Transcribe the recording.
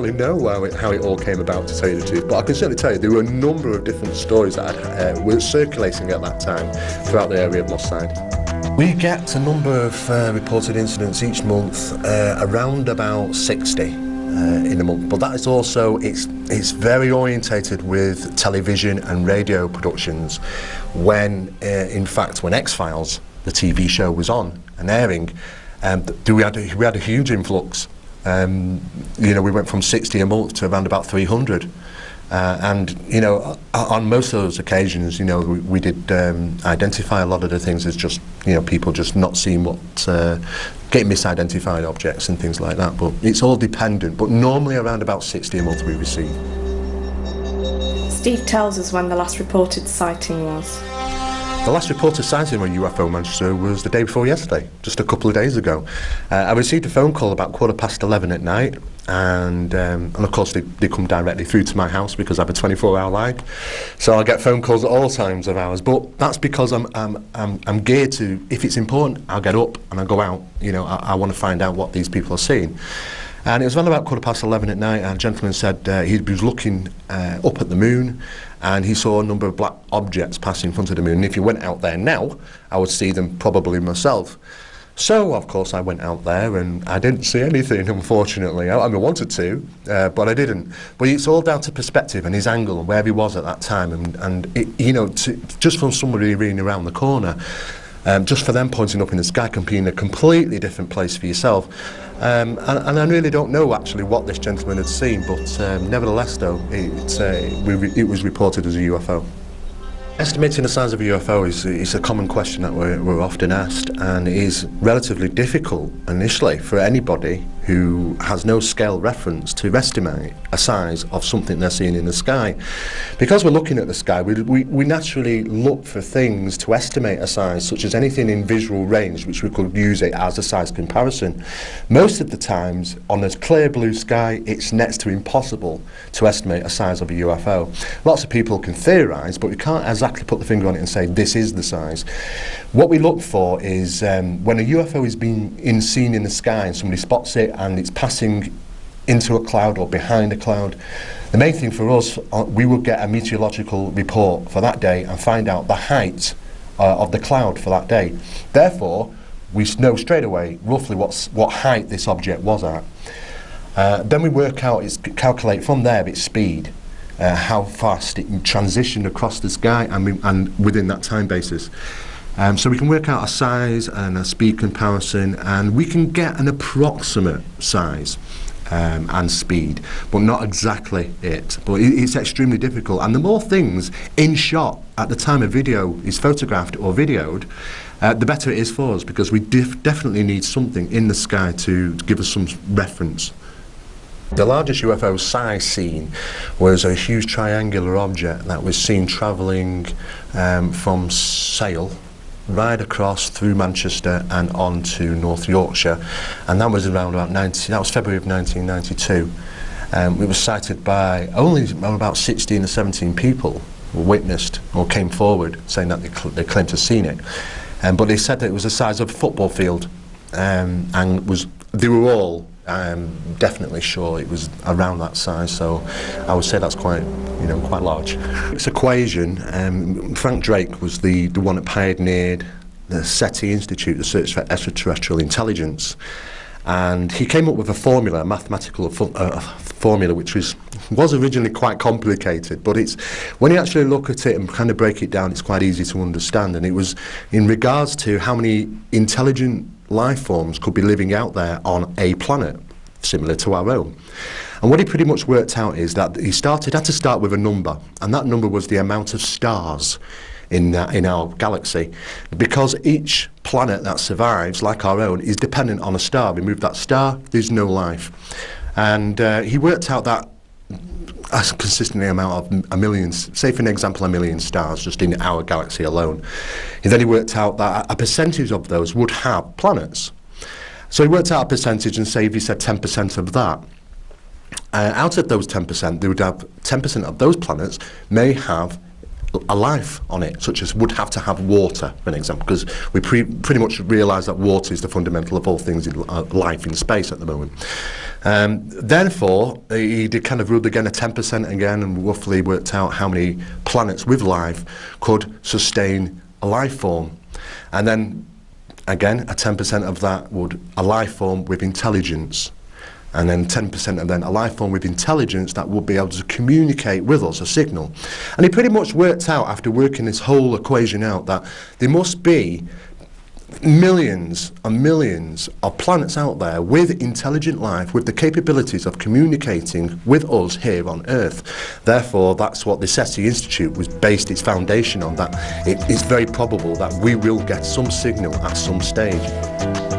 actually know how it all came about, to tell you the truth, but I can certainly tell you there were a number of different stories that were circulating at that time throughout the area of Moss Side. We get a number of reported incidents each month, around about 60 in a month, but that is also, it's very orientated with television and radio productions when, in fact, when X-Files, the TV show, was on and airing, we had a huge influx. You know, we went from 60 a month to around about 300. And, you know, on most of those occasions, you know, we did identify a lot of the things as just, you know, people just not seeing what, getting misidentified objects and things like that. But it's all dependent. But normally around about 60 a month we receive. Steve tells us when the last reported sighting was. The last reported sighting of a UFO in Manchester was the day before yesterday, just a couple of days ago. I received a phone call about 11:15 at night, and of course they come directly through to my house because I have a 24-hour line, so I get phone calls at all times of hours. But that's because I'm geared to, if it's important, I'll get up and I'll go out. You know, I want to find out what these people are seeing. And it was around about 11:15 at night, and a gentleman said he was looking up at the moon, and he saw a number of black objects passing in front of the moon. And if you went out there now, I would see them probably myself. So, of course, I went out there, and I didn't see anything, unfortunately. I wanted to, but I didn't. But it's all down to perspective and his angle and where he was at that time. And it, you know, just from somebody reading around the corner, just for them pointing up in the sky can be in a completely different place for yourself. And I really don't know actually what this gentleman had seen, but nevertheless though, it was reported as a UFO. Estimating the size of a UFO is a common question that we're often asked, and it is relatively difficult initially for anybody who has no scale reference to estimate a size of something they're seeing in the sky. Because we're looking at the sky, we naturally look for things to estimate a size, such as anything in visual range, which we could use it as a size comparison. Most of the times, on a clear blue sky, it's next to impossible to estimate a size of a UFO. Lots of people can theorise, but we can't exactly put the finger on it and say this is the size. What we look for is when a UFO is being seen in the sky and somebody spots it and it's passing into a cloud or behind a cloud, the main thing for us, we will get a meteorological report for that day and find out the height of the cloud for that day. Therefore, we know straight away roughly what height this object was at. Then we work out, calculate from there its speed, how fast it transitioned across the sky and within that time basis. So we can work out a size and a speed comparison, and we can get an approximate size and speed, but not exactly it. But it's extremely difficult, and the more things in shot at the time a video is photographed or videoed, the better it is for us, because we definitely need something in the sky to give us some reference. The largest UFO size seen was a huge triangular object that was seen travelling from Sale right across through Manchester and on to North Yorkshire, and that was around about that was February of 1992. It was sighted by only about 16 or 17 people who witnessed or came forward saying that they claimed to have seen it, but they said that it was the size of a football field, and they were all definitely sure it was around that size. So I would say that's quite large. This equation, Frank Drake was the one that pioneered the SETI Institute, the Search for Extraterrestrial Intelligence, and he came up with a formula, a mathematical formula, which was originally quite complicated, but it's, when you actually look at it and kind of break it down, it's quite easy to understand. And it was in regards to how many intelligent life forms could be living out there on a planet similar to our own. And what he pretty much worked out is that he had to start with a number, and that number was the amount of stars in our galaxy, because each planet that survives, like our own, is dependent on a star. Remove that star, there's no life. And he worked out that a consistent amount of a million, say for an example, 1 million stars just in our galaxy alone. And then he worked out that a percentage of those would have planets. So he worked out a percentage, and say if he said 10% of that, out of those 10%, they would have 10% of those planets may have a life on it, such as would have to have water, for an example, because we pretty much realise that water is the fundamental of all things in life in space at the moment. Therefore, he did kind of ruled again a 10% again, and roughly worked out how many planets with life could sustain a life form. And then, again, a 10% of that would a life form with intelligence. And then 10% of then a life form with intelligence that would be able to communicate with us, a signal. And he pretty much worked out, after working this whole equation out, that there must be millions and millions of planets out there with intelligent life, with the capabilities of communicating with us here on Earth. Therefore, that's what the SETI Institute was based its foundation on, that it is very probable that we will get some signal at some stage.